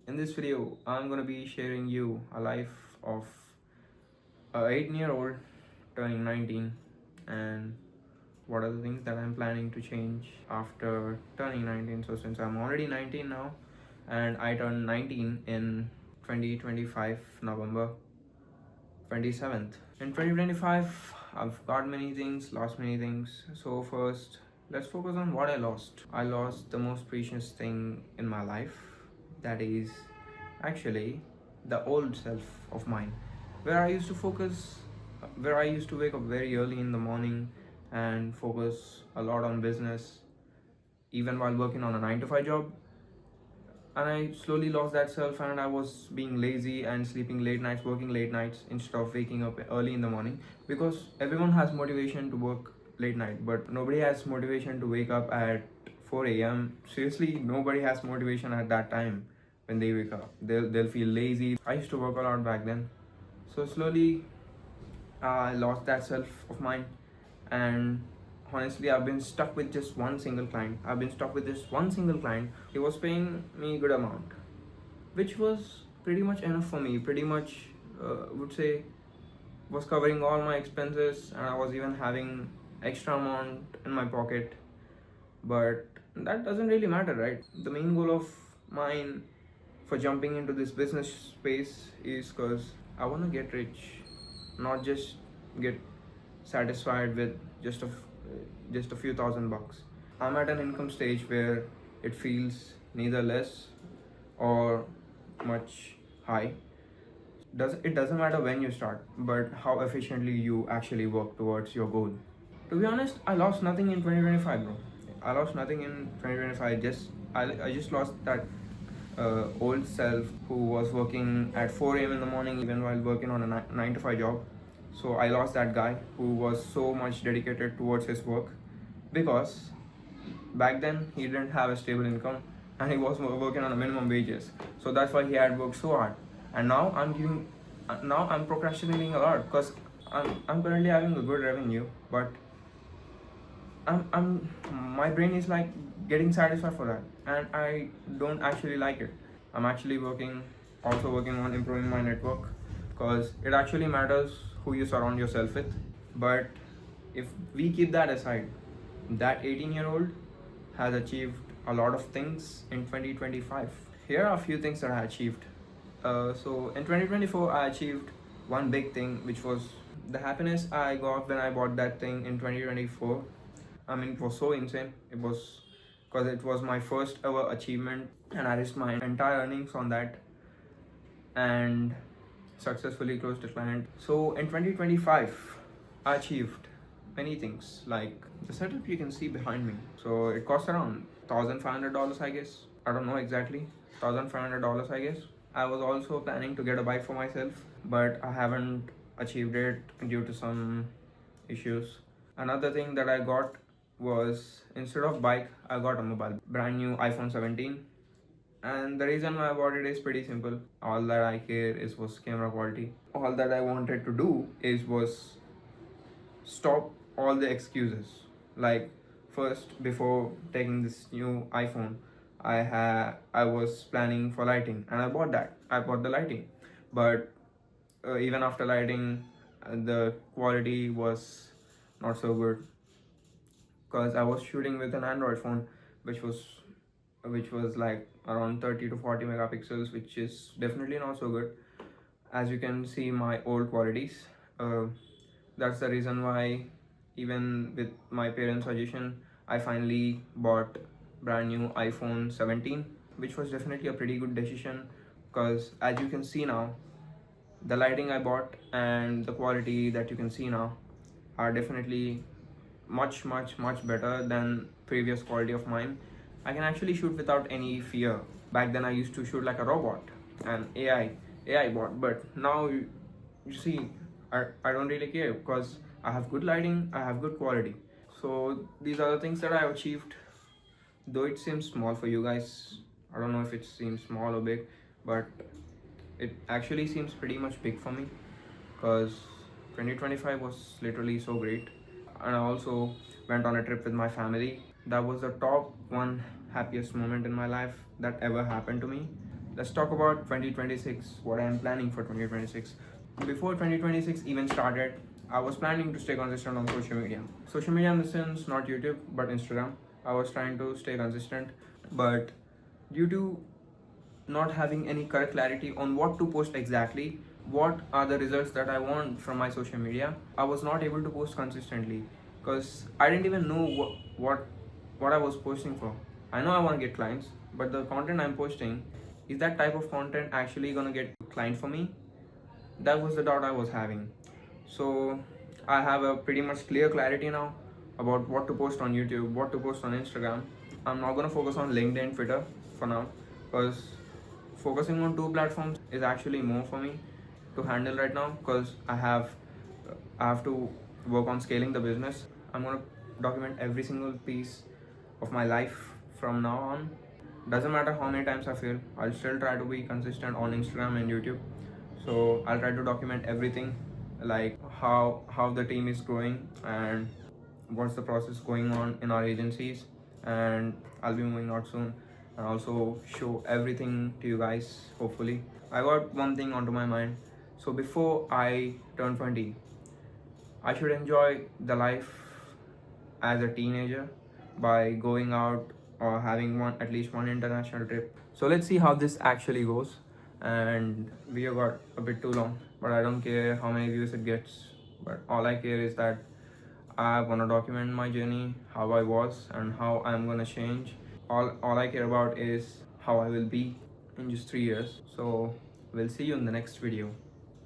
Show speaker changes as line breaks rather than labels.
In this video, I'm gonna be sharing you a life of a 18-year-old turning 19 and what are the things that I'm planning to change after turning 19. So since I'm already 19 now and I turned 19 in 2025 November 27th. In 2025, I've got many things, lost many things. So first, let's focus on what I lost. I lost the most precious thing in my life. That is actually the old self of mine, where I used to focus, where I used to wake up very early in the morning and focus a lot on business, even while working on a 9 to 5 job. And I slowly lost that self, and I was being lazy and sleeping late nights, working late nights instead of waking up early in the morning, because everyone has motivation to work late night, but nobody has motivation to wake up at 4 a.m. Seriously, nobody has motivation at that time. When they wake up, they'll feel lazy. I used to work a lot back then, so slowly I lost that self of mine. And honestly, I've been stuck with just one single client. He was paying me a good amount, which was pretty much enough for me. Pretty much, would say, was covering all my expenses, and I was even having extra amount in my pocket. But that doesn't really matter, right? The main goal of mine for jumping into this business space is because I want to get rich, not just get satisfied with just a few thousand bucks. I'm at an income stage where it feels neither less or much high. It doesn't matter when you start, but how efficiently you actually work towards your goal. To be honest, I lost nothing in 2025, bro. I lost nothing in 2025. I just lost that old self who was working at 4 a.m. in the morning, even while working on a 9 to 5 job. So I lost that guy who was so much dedicated towards his work, because back then he didn't have a stable income and he was working on a minimum wages. So that's why he had worked so hard. And now I'm procrastinating a lot because I'm currently having a good revenue, but my brain is like getting satisfied for that, and I don't actually like it. I'm actually also working on improving my network, because it actually matters who you surround yourself with. But if we keep that aside, that 18-year-old has achieved a lot of things in 2025. Here are a few things that I achieved. So in 2024, I achieved one big thing, which was the happiness I got when I bought that thing in 2024. I mean, it was so insane. It was because it was my first ever achievement, and I risked my entire earnings on that and successfully closed the client. So in 2025, I achieved many things, like the setup you can see behind me. So it cost around $1,500, I guess. I don't know exactly. $1,500, I guess. I was also planning to get a bike for myself, but I haven't achieved it due to some issues. Another thing that I got was, instead of bike, I got a mobile, brand new iPhone 17. And the reason why I bought it is pretty simple. All that I care is was camera quality. All that I wanted to do was stop all the excuses. Like, first, before taking this new iPhone, I was planning for lighting, and I bought that. I bought the lighting, but even after lighting, the quality was not so good, because I was shooting with an Android phone, which was like around 30 to 40 megapixels, which is definitely not so good. As you can see my old qualities, uh, that's the reason why, even with my parents' suggestion, I finally bought brand new iPhone 17, which was definitely a pretty good decision, because as you can see now, the lighting I bought and the quality that you can see now are definitely much better than previous quality of mine. I can actually shoot without any fear. Back then I used to shoot like a robot, an AI bot, but now you see, I don't really care, because I have good lighting, I have good quality. So these are the things that I have achieved. Though it seems small for you guys, I don't know if it seems small or big, but it actually seems pretty much big for me, because 2025 was literally so great. And I also went on a trip with my family. That was the top one happiest moment in my life that ever happened to me. let's talk about 2026, what I'm planning for 2026. Before 2026 even started, I was planning to stay consistent on social media. Social media in the sense, not YouTube, but Instagram. I was trying to stay consistent, but due to not having any correct clarity on what to post exactly, what are the results that I want from my social media, I was not able to post consistently because I didn't even know what I was posting for. I know I want to get clients, but the content I'm posting, is that type of content actually gonna get client for me? That was the doubt I was having. So I have a pretty much clear clarity now about what to post on YouTube, what to post on Instagram. I'm not gonna focus on LinkedIn, Twitter for now, because focusing on two platforms is actually more for me to handle right now, because I have to work on scaling the business. I'm gonna document every single piece of my life from now on. Doesn't matter how many times I fail, I'll still try to be consistent on Instagram and YouTube. So I'll try to document everything, like how the team is growing and what's the process going on in our agencies. And I'll be moving out soon and also show everything to you guys, hopefully. I got one thing onto my mind. So before I turn 20, I should enjoy the life as a teenager by going out or having at least one international trip. So let's see how this actually goes. And we have got a bit too long, but I don't care how many views it gets. But all I care is that I wanna document my journey, how I was and how I'm gonna change. All I care about is how I will be in just 3 years. So we'll see you in the next video.